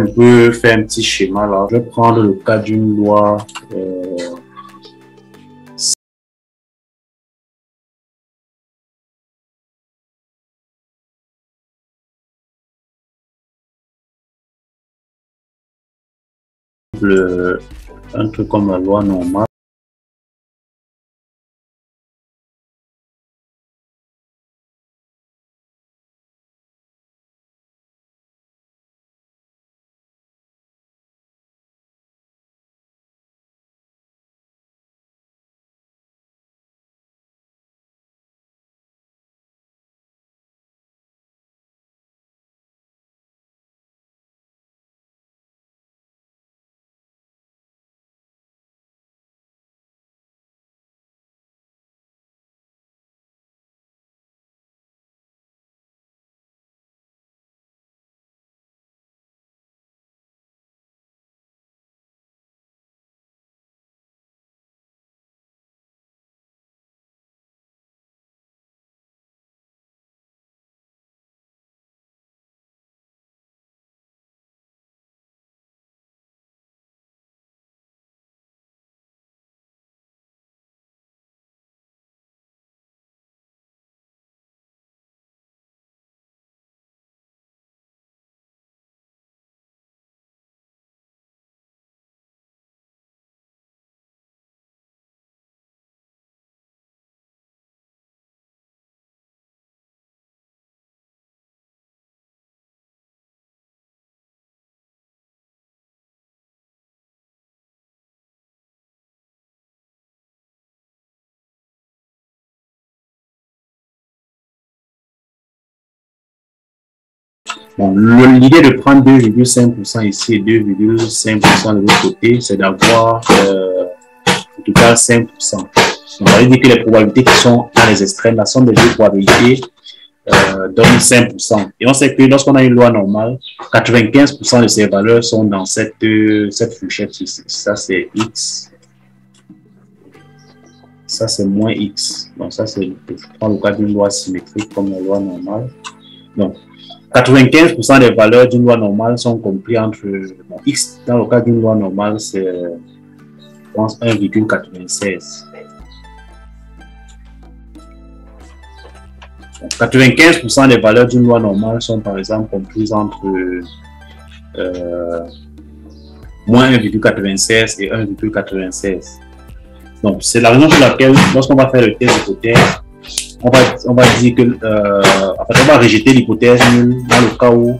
On peut faire un petit schéma là. Je vais prendre le cas d'une loi. Un truc comme la loi normale. Bon, l'idée de prendre 2,5% ici et 2,5% de l'autre côté, c'est d'avoir en tout cas 5%. Donc, on va dire que les probabilités qui sont dans les extrêmes, la somme des deux probabilités donne 5%. Et on sait que lorsqu'on a une loi normale, 95% de ces valeurs sont dans cette fourchette ici. Ça, c'est X. Ça, c'est moins X. Donc, ça, c'est, je prends le cas d'une loi symétrique comme la loi normale. Donc, 95% des valeurs d'une loi normale sont comprises entre X. Dans le cas d'une loi normale, c'est, je pense, 1,96. 95% des valeurs d'une loi normale sont, par exemple, comprises entre moins 1,96 et 1,96. Donc, c'est la raison pour laquelle, lorsqu'on va faire le test d'hypothèse, on va dire que, en fait, on va rejeter l'hypothèse nulle dans le cas où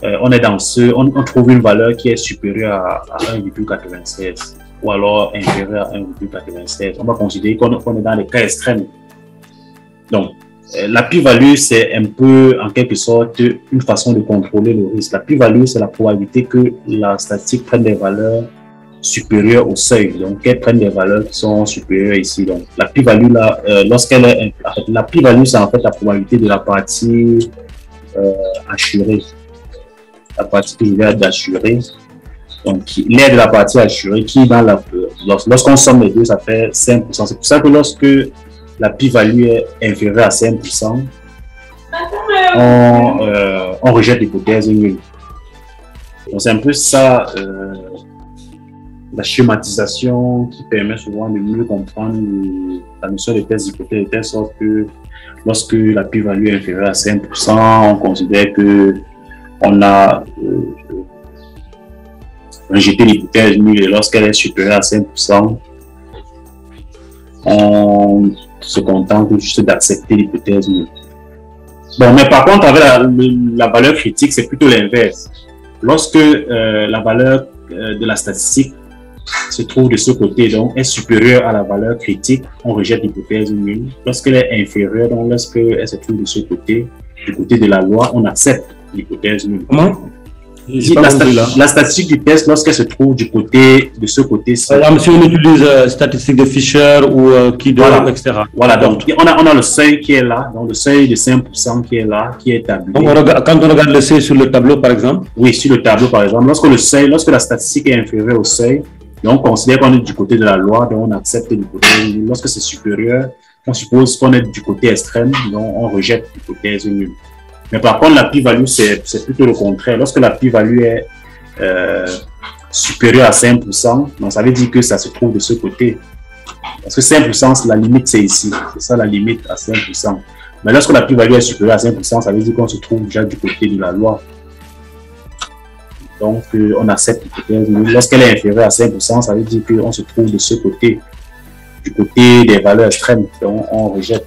on est dans on trouve une valeur qui est supérieure à 1,96 ou alors inférieure à 1,96. On va considérer qu'on est dans les cas extrêmes. Donc, la plus-value, c'est un peu, en quelque sorte, une façon de contrôler le risque. La plus-value, c'est la probabilité que la statistique prenne des valeurs supérieures au seuil. Donc, qu'elle prenne des valeurs qui sont supérieures ici. Donc, la plus-value, là, lorsqu'elle est... En fait, la plus-value, c'est en fait la probabilité de la partie assurée. La partie que je viens d'assurer. Donc, l'aire de la partie assurée qui, dans la... Lorsqu'on somme les deux, ça fait 5%. C'est pour ça que lorsque la plus-value est inférieure à 5%, on rejette l'hypothèse nulle. Donc, c'est un peu ça, la schématisation qui permet souvent de mieux comprendre la notion de test d'hypothèse, de telle sorte que lorsque la plus-value est inférieure à 5%, on considère que on a rejeté l'hypothèse nulle, et lorsqu'elle est supérieure à 5%, on se contente juste d'accepter l'hypothèse nulle. Bon, mais par contre, avec la valeur critique, c'est plutôt l'inverse. Lorsque la valeur de la statistique se trouve de ce côté, donc est supérieure à la valeur critique, on rejette l'hypothèse nulle. Lorsqu'elle est inférieure, donc lorsqu'elle se trouve de ce côté, du côté de la loi, on accepte l'hypothèse nulle. Comment? La statistique du test, lorsqu'elle se trouve du côté de ce côté, si on utilise statistique de Fisher ou Kidder, voilà, etc. Voilà, donc on a le seuil qui est là, donc le seuil de 5% qui est là, qui est établi. Donc quand on regarde le seuil sur le tableau, par exemple? Oui, sur le tableau, par exemple, lorsque la statistique est inférieure au seuil, donc on considère qu'on est du côté de la loi, donc on accepte l'hypothèse nulle. Lorsque c'est supérieur, on suppose qu'on est du côté extrême, donc on rejette l'hypothèse nulle. Mais par contre, la plus-value, c'est plutôt le contraire. Lorsque la plus-value est supérieur à 5%, donc ça veut dire que ça se trouve de ce côté. Parce que 5%, la limite, c'est ici. C'est ça la limite à 5%. Mais lorsque la plus-value est supérieure à 5%, ça veut dire qu'on se trouve déjà du côté de la loi. Donc, on accepte l'hypothèse. Lorsqu'elle est inférieure à 5%, ça veut dire qu'on se trouve de ce côté, du côté des valeurs extrêmes. Donc, on rejette.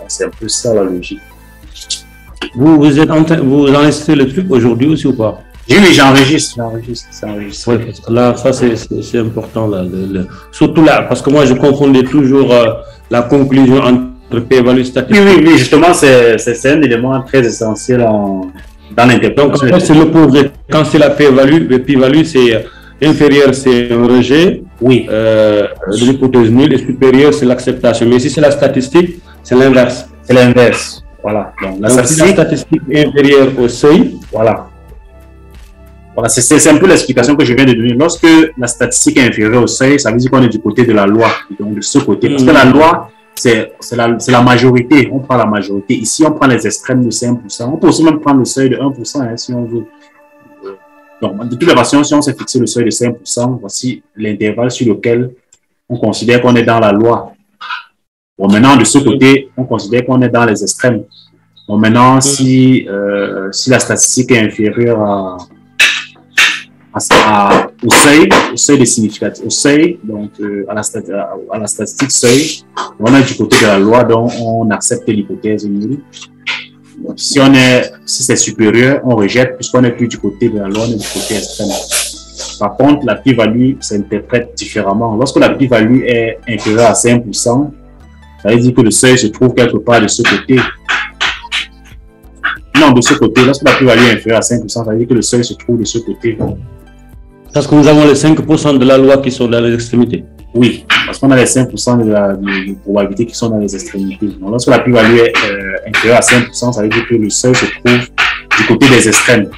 C'est un peu ça la logique. Vous enregistrez le truc aujourd'hui aussi ou pas? Oui, j'enregistre. Oui, parce que là, ça c'est important. Là, surtout là, parce que moi je confondais toujours la conclusion entre p-value statistique. Oui, justement, c'est un élément très essentiel dans l'interprétation. Donc, en fait, c'est l'opposé. Quand c'est la p-value, le p-value c'est inférieur, c'est un rejet. Oui. L'hypothèse nulle, et supérieur, c'est l'acceptation. Mais si c'est la statistique, c'est l'inverse. C'est l'inverse. Voilà. Donc, si la statistique est inférieure au seuil. Voilà. Voilà, c'est un peu l'explication que je viens de donner. Lorsque la statistique est inférieure au seuil, ça veut dire qu'on est du côté de la loi, donc de ce côté. Parce que la loi, c'est la majorité. On prend la majorité. Ici, on prend les extrêmes de 5%. On peut aussi même prendre le seuil de 1%, hein, si on veut. Donc, de toute façon, si on s'est fixé le seuil de 5%, voici l'intervalle sur lequel on considère qu'on est dans la loi. Bon, maintenant, de ce côté, on considère qu'on est dans les extrêmes. Bon, maintenant, si la statistique est inférieure au seuil de significatif, au seuil, donc à la statistique seuil, on est du côté de la loi, donc on accepte l'hypothèse nulle. Si c'est supérieur, on rejette, puisqu'on n'est plus du côté de la loi, on est du côté extrême. Par contre, la plus-value s'interprète différemment. Lorsque la plus-value est inférieure à 5%, ça veut dire que le seuil se trouve quelque part de ce côté. Non, de ce côté. Lorsque la plus-value est inférieure à 5%, ça veut dire que le seuil se trouve de ce côté. Parce que nous avons les 5% de la loi qui sont dans les extrémités. Oui, parce qu'on a les 5% de probabilités qui sont dans les extrémités. Donc, lorsque la plus-value est inférieure à 5%, ça veut dire que le seuil se trouve du côté des extrêmes.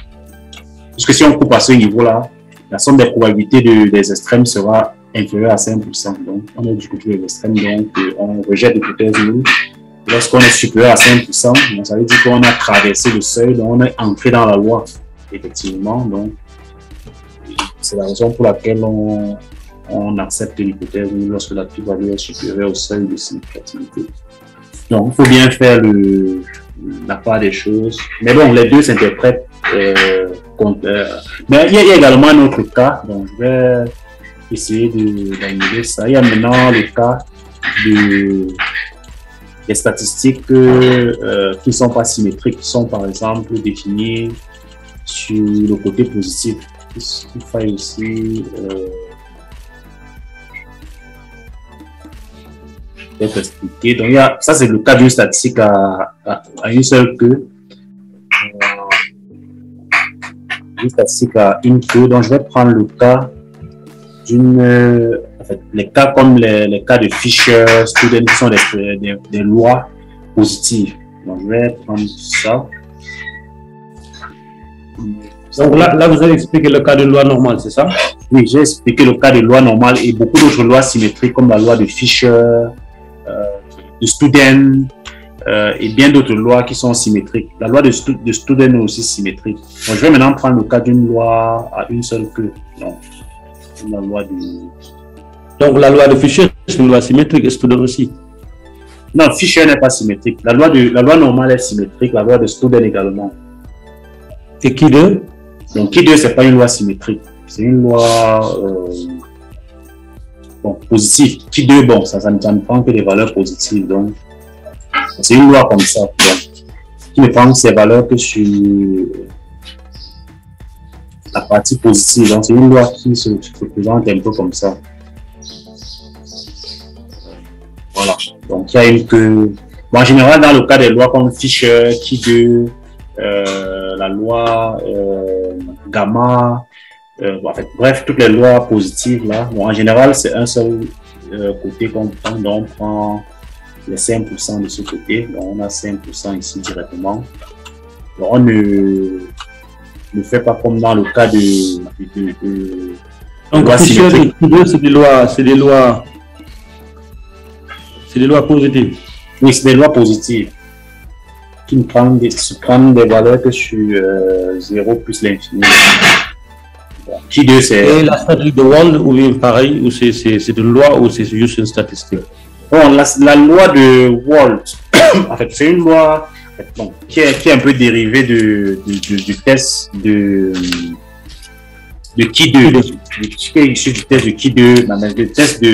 Puisque si on coupe à ce niveau-là, la somme des probabilités des extrêmes sera inférieure à 5%. Donc, on est du côté des extrêmes, donc on rejette l'hypothèse nulle. Lorsqu'on est supérieur à 5%, donc ça veut dire qu'on a traversé le seuil, donc on est entré dans la loi, effectivement. Donc, c'est la raison pour laquelle on accepte l'hypothèse lorsque la plus-value est supérieure au seuil de significativité. Donc, il faut bien faire la part des choses. Mais bon, les deux s'interprètent. Mais il y a également un autre cas, donc je vais essayer d'analyser ça. Il y a maintenant le cas des statistiques qui ne sont pas symétriques, qui sont par exemple définies sur le côté positif. Il faut ici peut-être expliquer. Donc, ça, c'est le cas d'une statistique à une seule queue. Une statistique à une queue. Donc, je vais prendre le cas en fait, les cas comme les cas de Fisher, Student, qui sont des lois positives. Donc, je vais prendre ça. Donc là, vous avez expliqué le cas de loi normale, c'est ça? Oui, j'ai expliqué le cas de loi normale et beaucoup d'autres lois symétriques comme la loi de Fisher, de Student et bien d'autres lois qui sont symétriques. La loi de Student est aussi symétrique. Donc, je vais maintenant prendre le cas d'une loi à une seule queue. Donc, la loi de Fisher, c'est une loi symétrique et Student aussi. Non, Fisher n'est pas symétrique. La loi normale est symétrique, la loi de Student également. Et qui deux? Donc, qui deux, ce n'est pas une loi symétrique. C'est une loi positive. Qui deux, bon, ça ne prend que des valeurs positives. Donc, c'est une loi comme ça. Donc, qui ne prend ses valeurs que sur la partie positive. Donc, c'est une loi qui se présente un peu comme ça. Voilà. Donc, il y a une que... Bon, en général, dans le cas des lois comme Fisher, qui deux, la loi gamma, en fait, bref, toutes les lois positives là. Bon, en général, c'est un seul côté qu'on prend, donc on prend les 5% de ce côté, donc on a 5% ici directement. Donc, on ne fait pas comme dans le cas de donc, c'est des lois positives. Oui, c'est des lois positives. se prend des valeurs que sur 0 plus l'infini. Qui 2 c'est... Et la statistique de Wald, ou bien pareil, ou c'est une loi, ou c'est juste une statistique? Bon, la loi de Wald, en fait, c'est une loi bon, qui est un peu dérivée du test de Ki2, qui est issu du test de Ki2, mais le test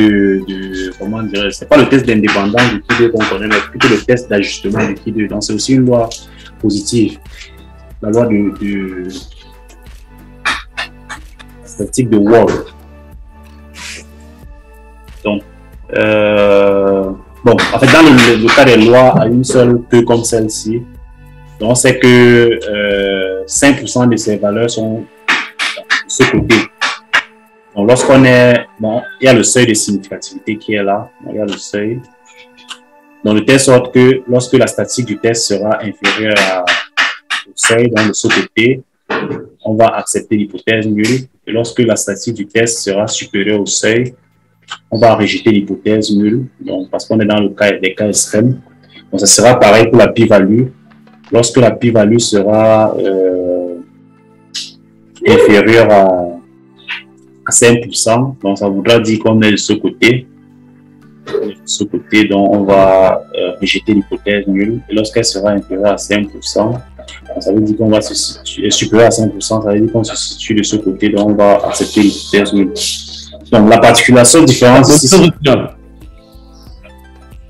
comment dire, c'est pas le test d'indépendance du Ki2 qu'on connaît, mais plutôt le test d'ajustement de Ki2. Donc, c'est aussi une loi positive. La loi de statistique de Wald. Donc, bon, en fait, dans le cas des lois à une seule queue comme celle-ci, on sait que 5% de ces valeurs sont de ce côté. Donc, lorsqu'on est, bon, il y a le seuil de significativité qui est là. Donc, il y a le seuil. Donc, de telle sorte que lorsque la statistique du test sera inférieure au seuil, donc de ce côté, on va accepter l'hypothèse nulle. Et lorsque la statistique du test sera supérieure au seuil, on va rejeter l'hypothèse nulle, donc parce qu'on est dans le cas des cas extrêmes. Donc, ça sera pareil pour la p-value. Lorsque la p-value sera inférieure à 5%, donc ça voudra dire qu'on est de ce côté. De ce côté, donc on va rejeter l'hypothèse nulle. Et lorsqu'elle sera inférieure à 5%, donc ça veut dire qu'on va se situer supérieure à 5%, ça veut dire qu'on se situe de ce côté, donc on va accepter l'hypothèse nulle. Donc, la particulière différence ici.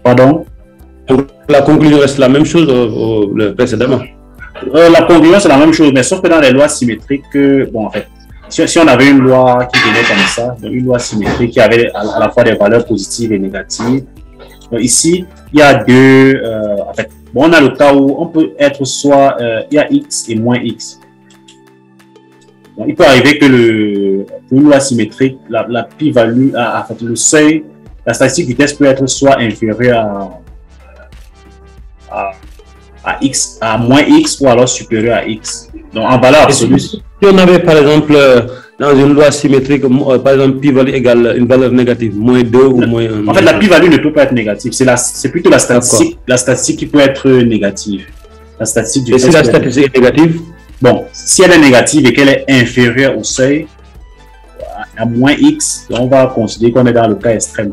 Pardon? La conclusion reste la même chose précédemment. La conclusion, c'est la même chose, mais sauf que dans les lois symétriques, bon, en fait, si on avait une loi qui venait comme ça, donc une loi symétrique qui avait à la fois des valeurs positives et négatives, donc ici, il y a deux. En fait, bon, on a le cas où on peut être soit il y a x et moins x. Donc, il peut arriver que pour une loi symétrique, la p-value, en fait, le seuil, la statistique du test peut être soit inférieure à x, à moins x, ou alors supérieure à x. Donc, en valeur absolue. Si on avait, par exemple, dans une loi symétrique, par exemple, p-value égale une valeur négative, moins 2 ou moins 1. En fait, la p-value ne peut pas être négative. C'est plutôt la statistique qui peut être négative. La statistique du test. Et si la statistique est négative? Bon, si elle est négative et qu'elle est inférieure au seuil, à moins x, on va considérer qu'on est dans le cas extrême.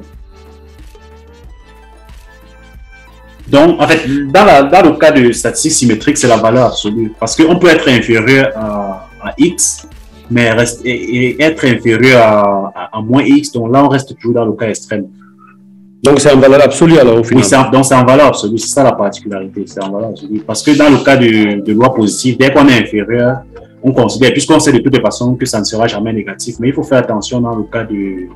Donc, en fait, dans le cas de statistique symétrique, c'est la valeur absolue. Parce qu'on peut être inférieur à x, mais être inférieur à moins x, donc là, on reste toujours dans le cas extrême. Donc, c'est en valeur absolue alors au final? Oui, donc c'est en valeur absolue, c'est ça la particularité, c'est en valeur absolue. Parce que dans le cas de loi positive, dès qu'on est inférieur, on considère, puisqu'on sait de toutes les façons que ça ne sera jamais négatif, mais il faut faire attention dans le cas de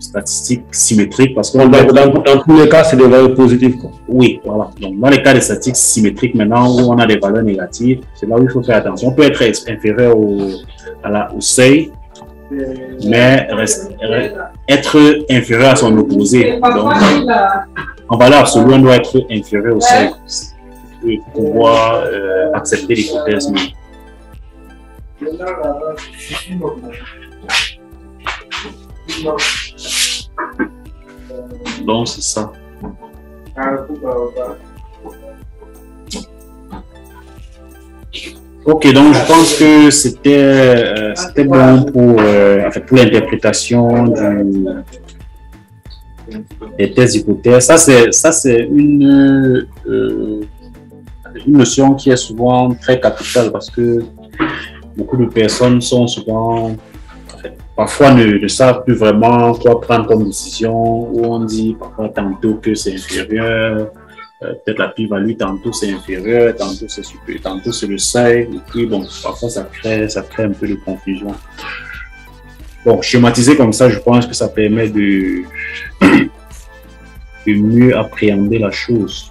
statistiques symétriques, parce que dans tous les cas, c'est des valeurs positives, quoi. Oui, voilà. Donc, dans les cas de statistiques symétriques, maintenant, où on a des valeurs négatives, c'est là où il faut faire attention. On peut être inférieur au seuil, mais être inférieur à son opposé. Donc, en valeur absolue, on doit être inférieur au seuil pour pouvoir accepter l'hypothèse. Donc, c'est ça. Ok, donc je pense que c'était bon pour l'interprétation des tests d'hypothèse. Ça c'est une notion qui est souvent très capitale parce que beaucoup de personnes sont souvent, parfois ne savent plus vraiment quoi prendre comme décision, où on dit parfois tantôt que c'est inférieur, peut-être la p-value, tantôt c'est inférieur, tantôt c'est supérieur, tantôt c'est le seuil, et puis bon, parfois ça crée un peu de confusion. Bon, schématiser comme ça, je pense que ça permet de mieux appréhender la chose.